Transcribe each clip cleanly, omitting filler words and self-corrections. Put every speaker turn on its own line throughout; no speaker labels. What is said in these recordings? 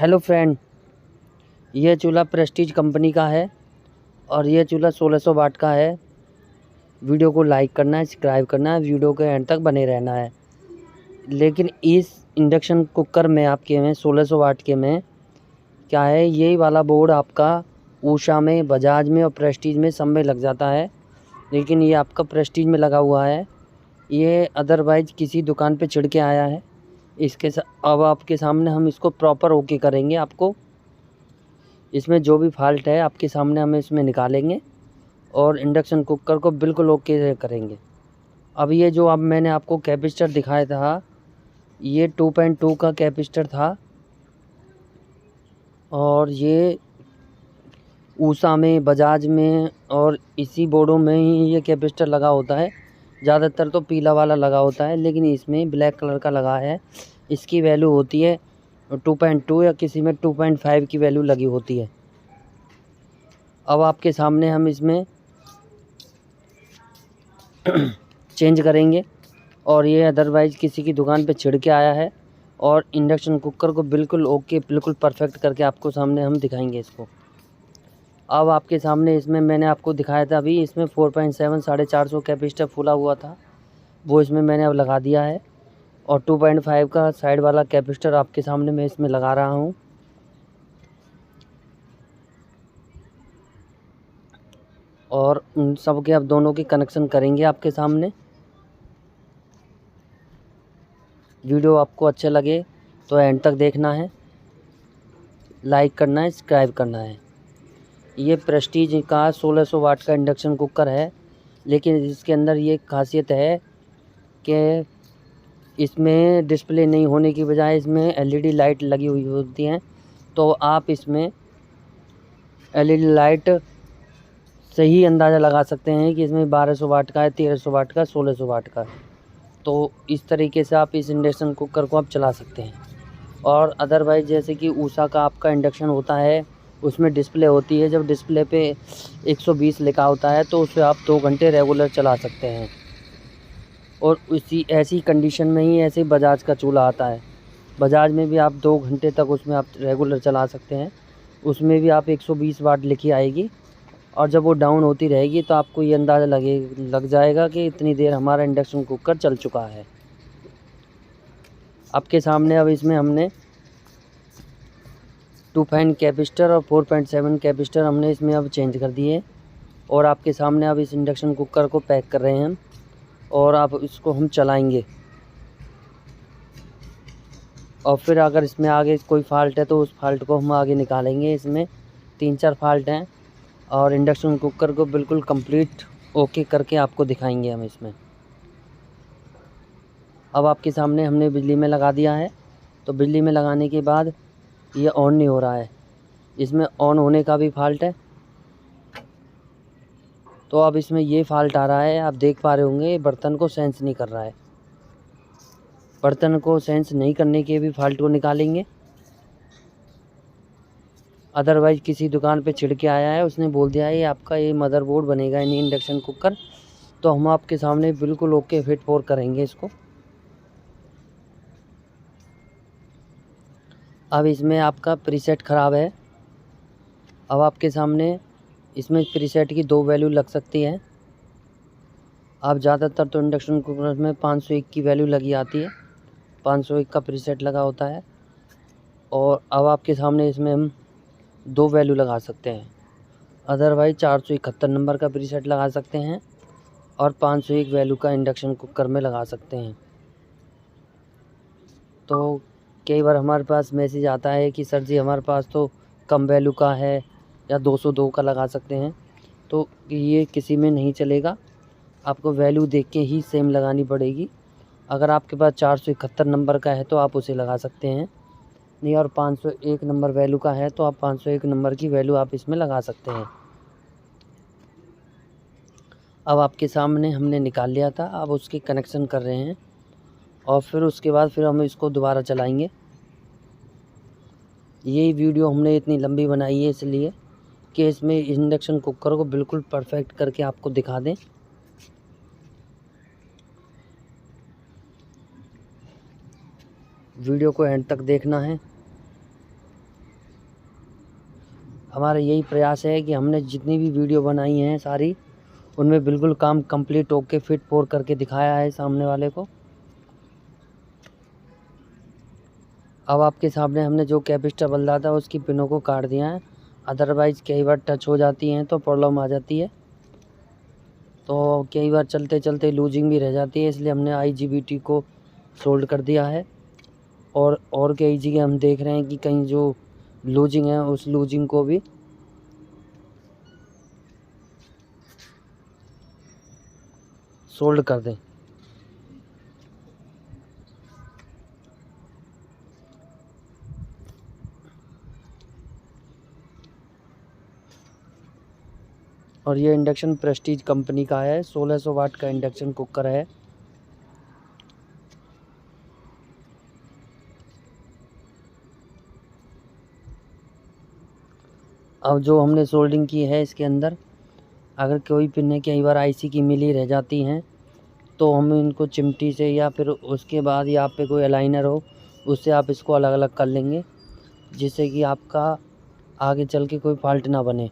Hello friend, ये चूल्हा Prestige company का है और ये चूल्हा 1600 वाट का है। वीडियो को लाइक करना है, सब्सक्राइब करना है, वीडियो के एंड तक बने रहना है। लेकिन इस इंडक्शन कुकर में आपके में 1600 वाट के में क्या है, यही वाला बोर्ड आपका ऊषा में, बजाज में और प्रेस्टीज में सब में लग जाता है। लेकिन ये आपका प्रेस्टीज में लगा हुआ है। ये अदरवाइज किसी दुकान पे छिड़ के आया है। अब आपके सामने हम इसको प्रॉपर ओके करेंगे। आपको इसमें जो भी फॉल्ट है आपके सामने हम इसमें निकालेंगे और इंडक्शन कुकर को बिल्कुल ओके करेंगे। अब ये जो अब मैंने आपको कैपेसिटर दिखाया था, ये 2.2 का कैपेसिटर था और ये ऊषा में, बजाज में और इसी बोर्डों में ही ये कैपेसिटर लगा होता है। ज़्यादातर तो पीला वाला लगा होता है, लेकिन इसमें ब्लैक कलर का लगा है। इसकी वैल्यू होती है 2.2 या किसी में 2.5 की वैल्यू लगी होती है। अब आपके सामने हम इसमें चेंज करेंगे और ये अदरवाइज़ किसी की दुकान पे छिड़ के आया है और इंडक्शन कुकर को बिल्कुल ओके, बिल्कुल परफेक्ट करके आपको सामने हम दिखाएंगे इसको। अब आपके सामने इसमें मैंने आपको दिखाया था, अभी इसमें 4.7 450 कैपेसिटर फूला हुआ था, वो इसमें मैंने अब लगा दिया है और 2.5 का साइड वाला कैपेसिटर आपके सामने मैं इसमें लगा रहा हूँ। और उन सब के अब दोनों के कनेक्शन करेंगे आपके सामने। वीडियो आपको अच्छे लगे तो एंड तक देखना है, लाइक करना है, सब्सक्राइब करना है। ये प्रेस्टीज का 1600 वाट का इंडक्शन कुकर है, लेकिन इसके अंदर ये खासियत है कि इसमें डिस्प्ले नहीं होने की बजाय इसमें एलईडी लाइट लगी हुई होती हैं। तो आप इसमें एलईडी लाइट से ही अंदाज़ा लगा सकते हैं कि इसमें 1200 वाट का है, 1300 वाट का, 1600 वाट का। तो इस तरीके से आप इस इंडक्शन कुकर को आप चला सकते हैं। और अदरवाइज़ जैसे कि ऊषा का आपका इंडक्शन होता है, उसमें डिस्प्ले होती है। जब डिस्प्ले पे 120 लिखा होता है तो उसे आप 2 घंटे रेगुलर चला सकते हैं। और उसी ऐसी कंडीशन में ही ऐसे बजाज का चूल्हा आता है। बजाज में भी आप 2 घंटे तक उसमें आप रेगुलर चला सकते हैं। उसमें भी आप 120 वाट लिखी आएगी और जब वो डाउन होती रहेगी तो आपको ये अंदाज़ा लग जाएगा कि इतनी देर हमारा इंडक्शन कुकर चल चुका है। आपके सामने अब इसमें हमने 2 कैपेसिटर और 4.7 कैपेसिटर हमने इसमें अब चेंज कर दिए और आपके सामने अब इस इंडक्शन कुकर को पैक कर रहे हैं हम और आप इसको हम चलाएंगे। और फिर अगर इसमें आगे कोई फॉल्ट है तो उस फॉल्ट को हम आगे निकालेंगे। इसमें 3-4 फॉल्ट हैं और इंडक्शन कुकर को बिल्कुल कंप्लीट ओके करके आपको दिखाएंगे हम इसमें। अब आपके सामने हमने बिजली में लगा दिया है। तो बिजली में लगाने के बाद ये ऑन नहीं हो रहा है, इसमें ऑन होने का भी फॉल्ट है। तो अब इसमें ये फॉल्ट आ रहा है, आप देख पा रहे होंगे बर्तन को सेंस नहीं कर रहा है। बर्तन को सेंस नहीं करने के भी फॉल्ट को निकालेंगे। अदरवाइज़ किसी दुकान पे छिड़ के आया है, उसने बोल दिया है ये आपका ये मदरबोर्ड बनेगा नहीं इंडक्शन कुकर, तो हम आपके सामने बिल्कुल ओके फिट फोर करेंगे इसको। अब इसमें आपका प्रीसेट ख़राब है। अब आपके सामने इसमें प्रीसेट की 2 वैल्यू लग सकती है। अब ज़्यादातर तो इंडक्शन कुकर में 501 की वैल्यू लगी आती है, 501 का प्रीसेट लगा होता है। और अब आपके सामने इसमें हम 2 वैल्यू लगा सकते हैं। अदरवाइज़ 471 नंबर का प्रीसेट लगा सकते हैं और 501 वैल्यू का इंडक्शन कुकर में लगा सकते हैं। तो कई बार हमारे पास मैसेज आता है कि सर जी हमारे पास तो कम वैल्यू का है या 202 का लगा सकते हैं, तो ये किसी में नहीं चलेगा। आपको वैल्यू देख के ही सेम लगानी पड़ेगी। अगर आपके पास 471 नंबर का है तो आप उसे लगा सकते हैं, नहीं और 501 नंबर वैल्यू का है तो आप 501 नंबर की वैल्यू आप इसमें लगा सकते हैं। अब आपके सामने हमने निकाल लिया था, अब उसके कनेक्शन कर रहे हैं और फिर उसके बाद फिर हम इसको दोबारा चलाएंगे। ये वीडियो हमने इतनी लंबी बनाई है इसलिए कि इसमें इंडक्शन कुकर को बिल्कुल परफेक्ट करके आपको दिखा दें। वीडियो को एंड तक देखना है। हमारा यही प्रयास है कि हमने जितनी भी वीडियो बनाई हैं सारी, उनमें बिल्कुल काम कंप्लीट होके फिट पोर करके दिखाया है सामने वाले को। अब आपके सामने हमने जो कैपेसिटर बदला था उसकी पिनों को काट दिया है, अदरवाइज़ कई बार टच हो जाती हैं तो प्रॉब्लम आ जाती है, तो कई बार चलते चलते लूजिंग भी रह जाती है, इसलिए हमने IGBT को सोल्ड कर दिया है। और कई जगह हम देख रहे हैं कि कहीं जो लूजिंग है उस लूजिंग को भी सोल्ड कर दें। और ये इंडक्शन प्रेस्टीज कंपनी का है, 1600 वाट का इंडक्शन कुकर है। अब जो हमने सोल्डिंग की है इसके अंदर, अगर कोई पिनें कई बार IC की मिली रह जाती हैं तो हम इनको चिमटी से या फिर उसके बाद या आप पे कोई अलाइनर हो उससे आप इसको अलग अलग कर लेंगे, जिससे कि आपका आगे चल के कोई फॉल्ट ना बने।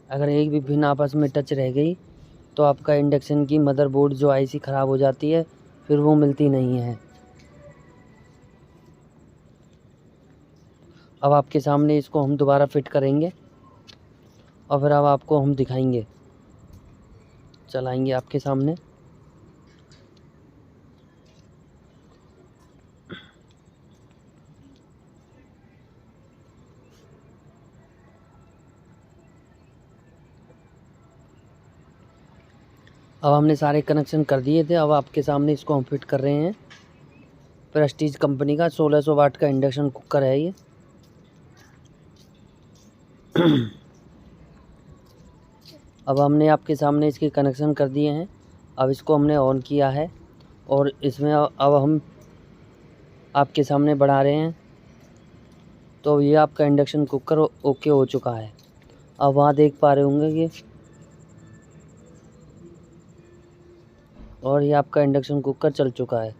अगर एक भी पिन आपस में टच रह गई तो आपका इंडक्शन की मदरबोर्ड जो IC ख़राब हो जाती है, फिर वो मिलती नहीं है। अब आपके सामने इसको हम दोबारा फिट करेंगे और फिर अब आपको हम दिखाएंगे, चलाएंगे आपके सामने। अब हमने सारे कनेक्शन कर दिए थे, अब आपके सामने इसको हम फिट कर रहे हैं। प्रेस्टीज कंपनी का 1600 वाट का इंडक्शन कुकर है ये। अब हमने आपके सामने इसके कनेक्शन कर दिए हैं, अब इसको हमने ऑन किया है और इसमें अब हम आपके सामने बढ़ा रहे हैं। तो ये आपका इंडक्शन कुकर ओके हो चुका है। अब वहाँ देख पा रहे होंगे ये, और ये आपका इंडक्शन कुकर चल चुका है।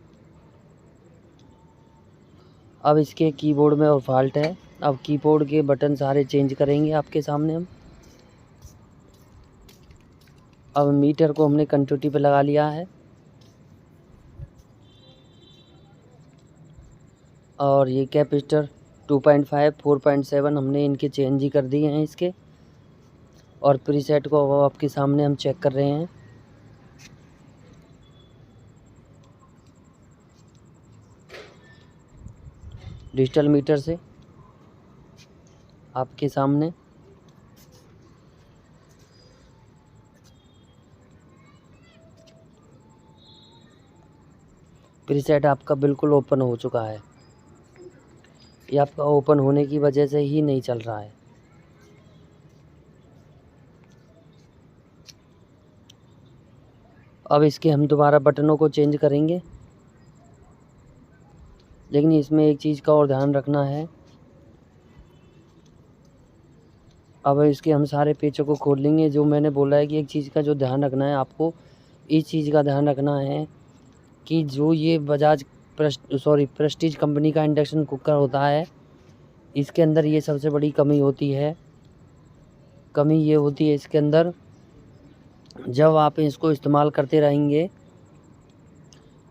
अब इसके कीबोर्ड में और फॉल्ट है, अब कीबोर्ड के बटन सारे चेंज करेंगे आपके सामने हम। अब मीटर को हमने कंट्रोटी पे लगा लिया है और ये कैपेसिटर 2.5 4.7 हमने इनके चेंज ही कर दिए हैं इसके। और प्रीसेट को वो आपके सामने हम चेक कर रहे हैं। डिजिटल मीटर से आपके सामने प्रीसेट आपका बिल्कुल ओपन हो चुका है। ये आपका ओपन होने की वजह से ही नहीं चल रहा है। अब इसके हम दोबारा बटनों को चेंज करेंगे, लेकिन इसमें एक चीज़ का और ध्यान रखना है। अब इसके हम सारे पेचों को खोल लेंगे। जो मैंने बोला है कि एक चीज़ का जो ध्यान रखना है आपको, इस चीज़ का ध्यान रखना है कि जो ये प्रेस्टीज कंपनी का इंडक्शन कुकर होता है, इसके अंदर ये सबसे बड़ी कमी होती है। कमी ये होती है इसके अंदर, जब आप इसको इस्तेमाल करते रहेंगे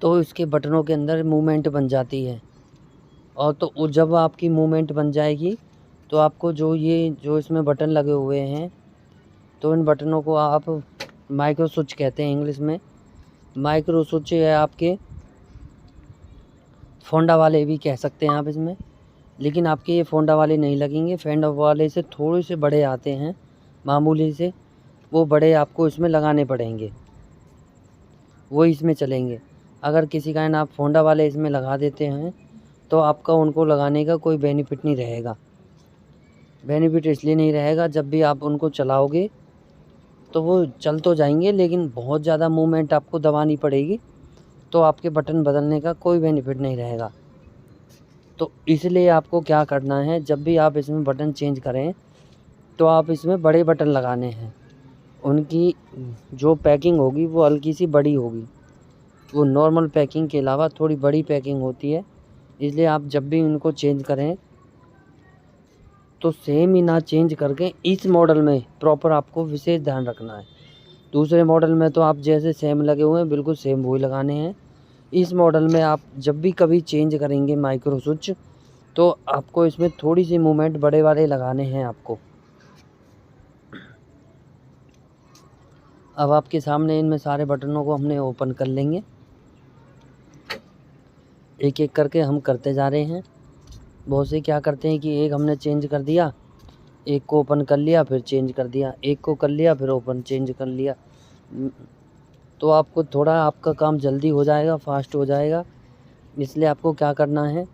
तो इसके बटनों के अंदर मूवमेंट बन जाती है। और तो जब आपकी मूवमेंट बन जाएगी तो आपको जो इसमें बटन लगे हुए हैं, तो इन बटनों को आप माइक्रो स्विच कहते हैं इंग्लिश में। माइक्रो स्विच है आपके, फोंडा वाले भी कह सकते हैं आप इसमें, लेकिन आपके ये फोंडा वाले नहीं लगेंगे। फोंडा वाले से थोड़े से बड़े आते हैं, मामूली से, वो बड़े आपको इसमें लगाने पड़ेंगे, वो इसमें चलेंगे। अगर किसी कारण आप फोंडा वाले इसमें लगा देते हैं तो आपका उनको लगाने का कोई बेनिफिट नहीं रहेगा। बेनिफिट इसलिए नहीं रहेगा, जब भी आप उनको चलाओगे तो वो चल तो जाएंगे, लेकिन बहुत ज़्यादा मूवमेंट आपको दबानी पड़ेगी, तो आपके बटन बदलने का कोई बेनिफिट नहीं रहेगा। तो इसलिए आपको क्या करना है, जब भी आप इसमें बटन चेंज करें तो आप इसमें बड़े बटन लगाने हैं। उनकी जो पैकिंग होगी वो हल्की सी बड़ी होगी, वो नॉर्मल पैकिंग के अलावा थोड़ी बड़ी पैकिंग होती है। इसलिए आप जब भी उनको चेंज करें तो सेम ही ना चेंज करके इस मॉडल में प्रॉपर आपको विशेष ध्यान रखना है। दूसरे मॉडल में तो आप जैसे सेम लगे हुए हैं बिल्कुल सेम वही लगाने हैं। इस मॉडल में आप जब भी कभी चेंज करेंगे माइक्रो स्विच तो आपको इसमें थोड़ी सी मूवमेंट बड़े वाले लगाने हैं आपको। अब आपके सामने इनमें सारे बटनों को हमने ओपन कर लेंगे। एक एक करके हम करते जा रहे हैं। बहुत से क्या करते हैं कि एक हमने चेंज कर दिया, एक को ओपन कर लिया फिर चेंज कर दिया, एक को कर लिया फिर ओपन चेंज कर लिया। तो आपको थोड़ा आपका काम जल्दी हो जाएगा, फास्ट हो जाएगा। इसलिए आपको क्या करना है,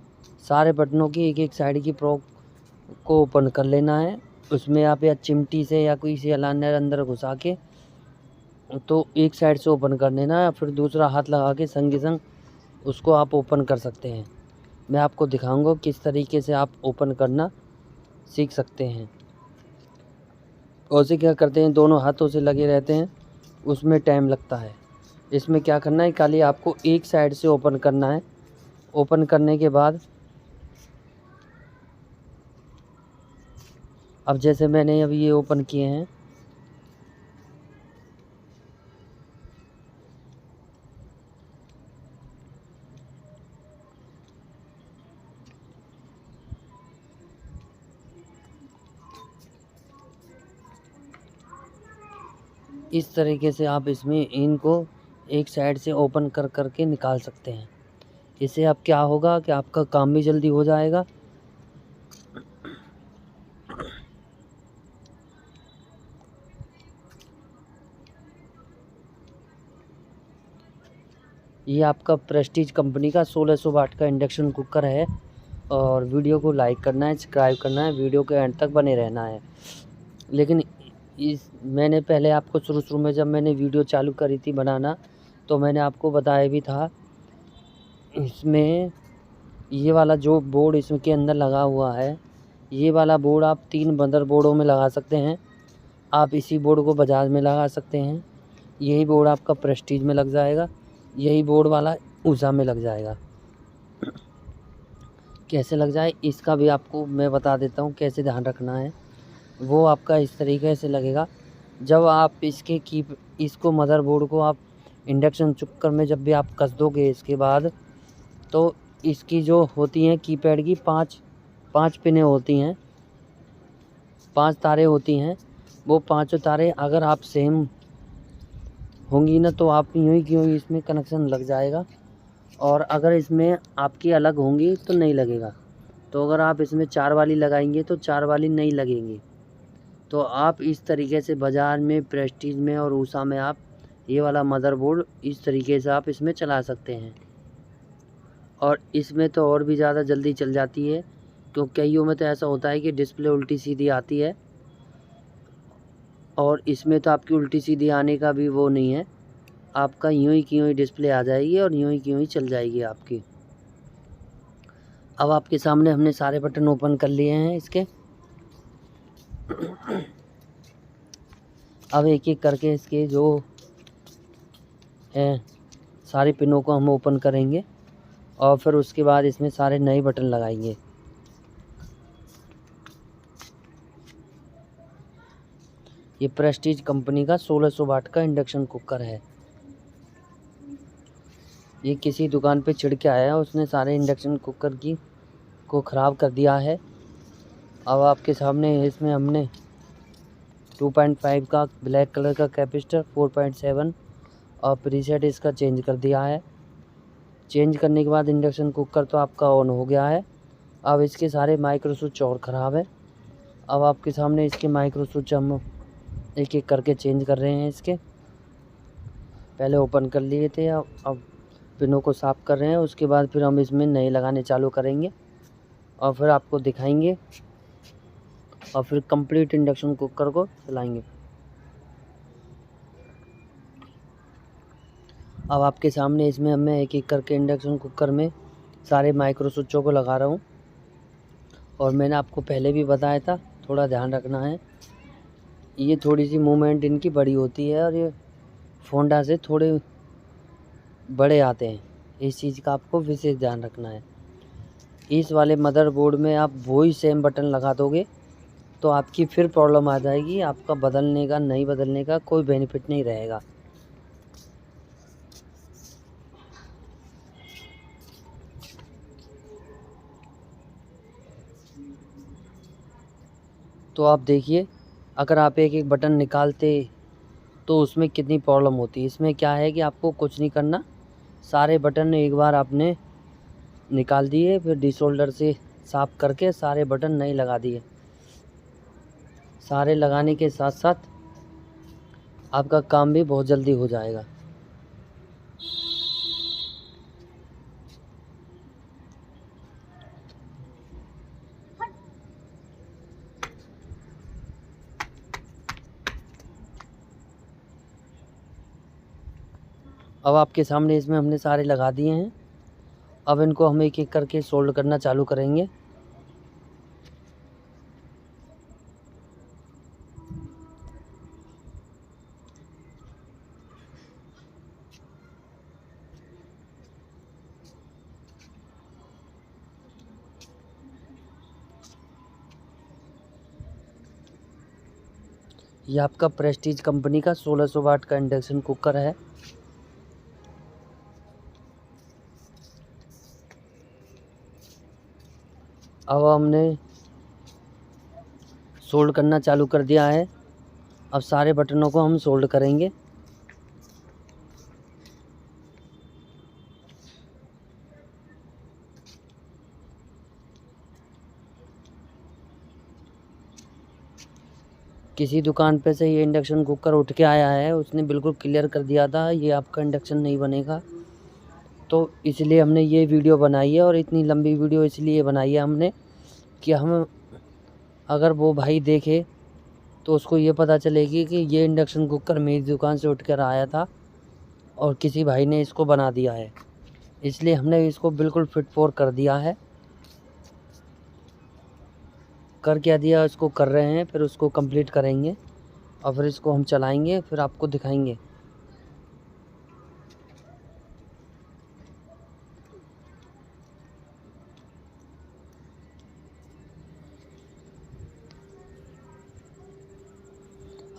सारे बटनों की एक एक साइड की प्रो को ओपन कर लेना है। उसमें आप या चिमटी से या कोई से अलाइनर अंदर घुसा के तो एक साइड से ओपन कर लेना है, फिर दूसरा हाथ लगा के संग संग उसको आप ओपन कर सकते हैं। मैं आपको दिखाऊंगा किस तरीके से आप ओपन करना सीख सकते हैं। और से क्या करते हैं, दोनों हाथों से लगे रहते हैं, उसमें टाइम लगता है। इसमें क्या करना है, खाली आपको एक साइड से ओपन करना है। ओपन करने के बाद अब जैसे मैंने अभी ये ओपन किए हैं, इस तरीके से आप इसमें इनको एक साइड से ओपन कर करके निकाल सकते हैं। इससे अब क्या होगा कि आपका काम भी जल्दी हो जाएगा। ये आपका प्रेस्टीज कंपनी का 1600 वाट का इंडक्शन कुकर है। और वीडियो को लाइक करना है, सब्सक्राइब करना है, वीडियो के एंड तक बने रहना है। लेकिन मैंने पहले आपको शुरू में जब मैंने वीडियो चालू करी थी बनाना तो मैंने आपको बताया भी था, इसमें ये वाला जो बोर्ड इसके अंदर लगा हुआ है, ये वाला बोर्ड आप 3 मदर बोर्डों में लगा सकते हैं। आप इसी बोर्ड को बजाज में लगा सकते हैं, यही बोर्ड आपका प्रेस्टीज में लग जाएगा, यही बोर्ड वाला उषा में लग जाएगा। कैसे लग जाए इसका भी आपको मैं बता देता हूँ, कैसे ध्यान रखना है। वो आपका इस तरीके से लगेगा, जब आप इसको मदरबोर्ड को आप इंडक्शन कुकर में जब भी आप कस दोगे इसके बाद, तो इसकी जो होती हैं कीपैड की 5 पिनें होती हैं, 5 तारें होती हैं। वो 5 तारें अगर आप सेम होंगी ना तो आप यूँ ही इसमें कनेक्शन लग जाएगा, और अगर इसमें आपकी अलग होंगी तो नहीं लगेगा। तो अगर आप इसमें 4 वाली लगाएंगे तो 4 वाली नहीं लगेंगी। तो आप इस तरीके से बाज़ार में, प्रेस्टीज में और उषा में आप ये वाला मदरबोर्ड इस तरीके से आप इसमें चला सकते हैं। और इसमें तो और भी ज़्यादा जल्दी चल जाती है, क्योंकि कईयों में तो ऐसा होता है कि डिस्प्ले उल्टी सीधी आती है, और इसमें तो आपकी उल्टी सीधी आने का भी वो नहीं है। आपका यूँ ही की यूँ ही डिस्प्ले आ जाएगी और यूँ ही की यूँ ही चल जाएगी आपकी। अब आपके सामने हमने सारे बटन ओपन कर लिए हैं इसके। अब एक एक करके इसके जो हैं सारी पिनों को हम ओपन करेंगे और फिर उसके बाद इसमें सारे नए बटन लगाएंगे। ये प्रेस्टीज कंपनी का 1600 वाट का इंडक्शन कुकर है। ये किसी दुकान पे छिड़ के आया, उसने सारे इंडक्शन कुकर को ख़राब कर दिया है। अब आपके सामने इसमें हमने 2.5 का ब्लैक कलर का कैपेसिटर, 4.7 और प्रीसेट इसका चेंज कर दिया है। चेंज करने के बाद इंडक्शन कुकर तो आपका ऑन हो गया है। अब इसके सारे माइक्रो स्विच और ख़राब है। अब आपके सामने इसके माइक्रो स्विच हम एक एक करके चेंज कर रहे हैं। इसके पहले ओपन कर लिए थे, अब पिनों को साफ़ कर रहे हैं। उसके बाद फिर हम इसमें नए लगाने चालू करेंगे और फिर आपको दिखाएंगे और फिर कंप्लीट इंडक्शन कुकर को चलाएंगे। अब आपके सामने इसमें मैं एक एक करके इंडक्शन कुकर में सारे माइक्रो स्विचों को लगा रहा हूँ। और मैंने आपको पहले भी बताया था, थोड़ा ध्यान रखना है। ये थोड़ी सी मूवमेंट इनकी बड़ी होती है और ये फोंडा से थोड़े बड़े आते हैं, इस चीज़ का आपको विशेष ध्यान रखना है। इस वाले मदरबोर्ड में आप वही सेम बटन लगा दोगे तो आपकी फिर प्रॉब्लम आ जाएगी, आपका बदलने का नहीं बदलने का कोई बेनिफिट नहीं रहेगा। तो आप देखिए, अगर आप एक एक बटन निकालते तो उसमें कितनी प्रॉब्लम होती। इसमें क्या है कि आपको कुछ नहीं करना, सारे बटन एक बार आपने निकाल दिए, फिर डिसोल्डर से साफ़ करके सारे बटन नए लगा दिए। सारे लगाने के साथ साथ आपका काम भी बहुत जल्दी हो जाएगा। अब आपके सामने इसमें हमने सारे लगा दिए हैं। अब इनको हम एक एक करके सोल्ड करना चालू करेंगे। ये आपका प्रेस्टीज कंपनी का 1600 वाट का इंडक्शन कुकर है। अब हमने सोल्ड करना चालू कर दिया है। अब सारे बटनों को हम सोल्ड करेंगे। किसी दुकान पे से ये इंडक्शन कुकर उठ के आया है, उसने बिल्कुल क्लियर कर दिया था ये आपका इंडक्शन नहीं बनेगा। तो इसलिए हमने ये वीडियो बनाई है, और इतनी लंबी वीडियो इसलिए बनाई है हमने कि हम अगर वो भाई देखे तो उसको ये पता चलेगी कि ये इंडक्शन कुकर मेरी दुकान से उठ कर आया था और किसी भाई ने इसको बना दिया है। इसलिए हमने इसको बिल्कुल फिट फोर कर दिया है। कर क्या दिया, इसको कर रहे हैं, फिर उसको कंप्लीट करेंगे और फिर इसको हम चलाएंगे, फिर आपको दिखाएंगे।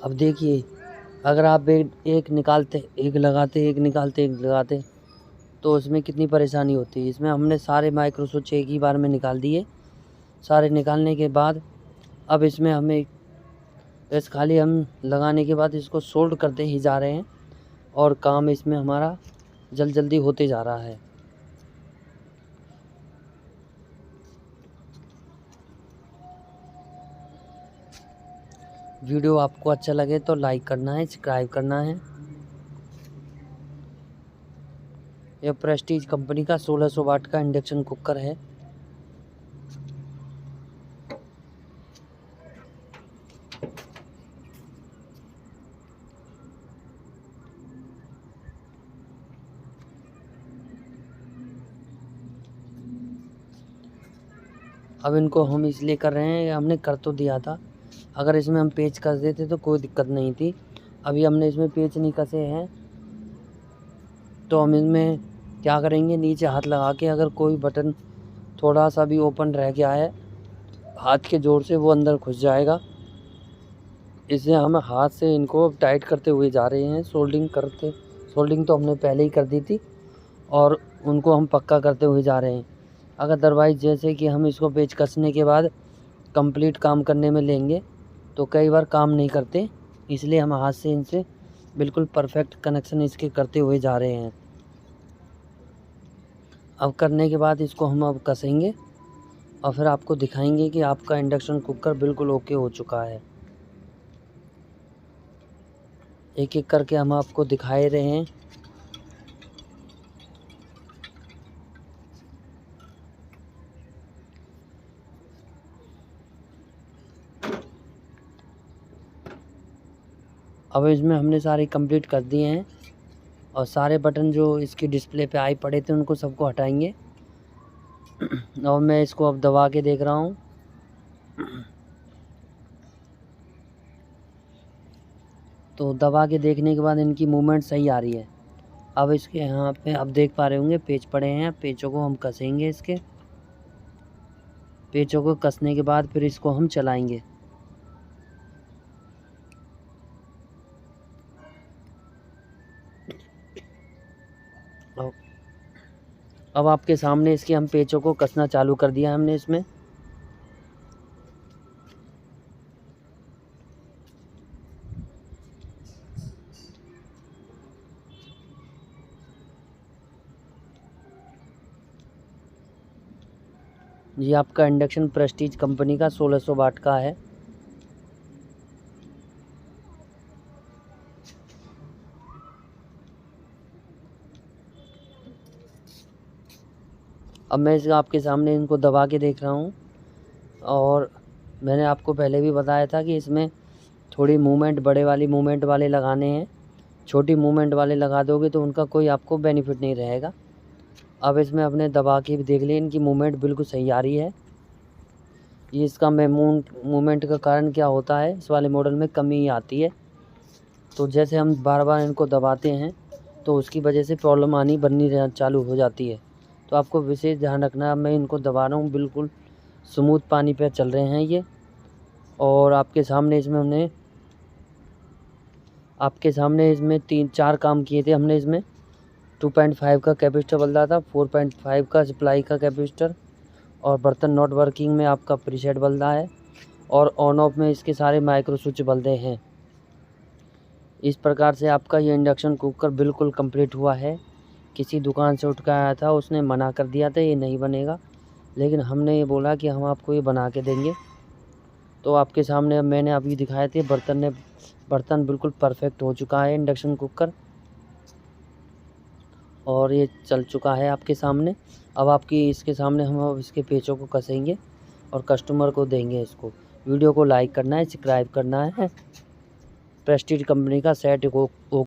अब देखिए, अगर आप एक निकालते एक लगाते, एक निकालते एक लगाते, तो उसमें कितनी परेशानी होती है। इसमें हमने सारे माइक्रो स्विच एक ही बार में निकाल दिए। सारे निकालने के बाद अब इसमें हमें बस खाली हम लगाने के बाद इसको सोल्ड करते ही जा रहे हैं, और काम इसमें हमारा जल्दी होते जा रहा है। वीडियो आपको अच्छा लगे तो लाइक करना है, सब्सक्राइब करना है। यह प्रेस्टीज कंपनी का 1600 वाट का इंडक्शन कुकर है। अब इनको हम इसलिए कर रहे हैं, हमने कर तो दिया था, अगर इसमें हम पेच कस देते तो कोई दिक्कत नहीं थी। अभी हमने इसमें पेच नहीं कसे हैं, तो हम इसमें क्या करेंगे, नीचे हाथ लगा के अगर कोई बटन थोड़ा सा भी ओपन रह गया है, हाथ के जोर से वो अंदर घुस जाएगा। इसलिए हम हाथ से इनको टाइट करते हुए जा रहे हैं। सोल्डिंग तो हमने पहले ही कर दी थी, और उनको हम पक्का करते हुए जा रहे हैं। अगर अदरवाइज़ जैसे कि हम इसको पेच कसने के बाद कंप्लीट काम करने में लेंगे तो कई बार काम नहीं करते, इसलिए हम हाथ से इनसे बिल्कुल परफेक्ट कनेक्शन इसके करते हुए जा रहे हैं। अब करने के बाद इसको हम अब कसेंगे और फिर आपको दिखाएंगे कि आपका इंडक्शन कुकर बिल्कुल ओके हो चुका है। एक एक करके हम आपको दिखाए रहे हैं। अब इसमें हमने सारे कंप्लीट कर दिए हैं, और सारे बटन जो इसकी डिस्प्ले पे आई पड़े थे उनको सबको हटाएंगे। और मैं इसको अब दबा के देख रहा हूँ। तो दबा के देखने के बाद इनकी मूवमेंट सही आ रही है। अब इसके यहाँ पे आप देख पा रहे होंगे पेच पड़े हैं। पेचों को हम कसेंगे, इसके पेचों को कसने के बाद फिर इसको हम चलाएंगे। अब आपके सामने इसके हम पेचों को कसना चालू कर दिया हमने इसमें। ये आपका इंडक्शन प्रेस्टीज कंपनी का 1600 वाट का है। अब मैं आपके सामने इनको दबा के देख रहा हूँ, और मैंने आपको पहले भी बताया था कि इसमें थोड़ी मूवमेंट बड़े वाली मूवमेंट वाले लगाने हैं। छोटी मूवमेंट वाले लगा दोगे तो उनका कोई आपको बेनिफिट नहीं रहेगा। अब इसमें अपने दबा के भी देख लिए, इनकी मूवमेंट बिल्कुल सही आ रही है। ये इसका मूवमेंट का कारण क्या होता है, इस वाले मॉडल में कमी आती है। तो जैसे हम बार बार इनको दबाते हैं तो उसकी वजह से प्रॉब्लम बननी चालू हो जाती है। तो आपको विशेष ध्यान रखना है। मैं इनको दबा रहा हूँ, बिल्कुल स्मूथ पानी पे चल रहे हैं ये। और आपके सामने इसमें 3-4 काम किए थे हमने। इसमें 2.5 का कैपेसिटर बदला था, 4.5 का सप्लाई का कैपेसिटर, और बर्तन नॉट वर्किंग में आपका प्रीसेट बदला है, और ऑन ऑफ में इसके सारे माइक्रो स्विच बदले हैं। इस प्रकार से आपका ये इंडक्शन कुकर बिल्कुल कंप्लीट हुआ है। किसी दुकान से उठ कर आया था, उसने मना कर दिया था ये नहीं बनेगा, लेकिन हमने ये बोला कि हम आपको ये बना के देंगे। तो आपके सामने अब मैंने अभी दिखाए थे, बर्तन बिल्कुल परफेक्ट हो चुका है इंडक्शन कुकर, और ये चल चुका है आपके सामने। अब इसके सामने हम अब इसके पेचों को कसेंगे और कस्टमर को देंगे इसको। वीडियो को लाइक करना है, सब्सक्राइब करना है। प्रेस्टीज कंपनी का सेट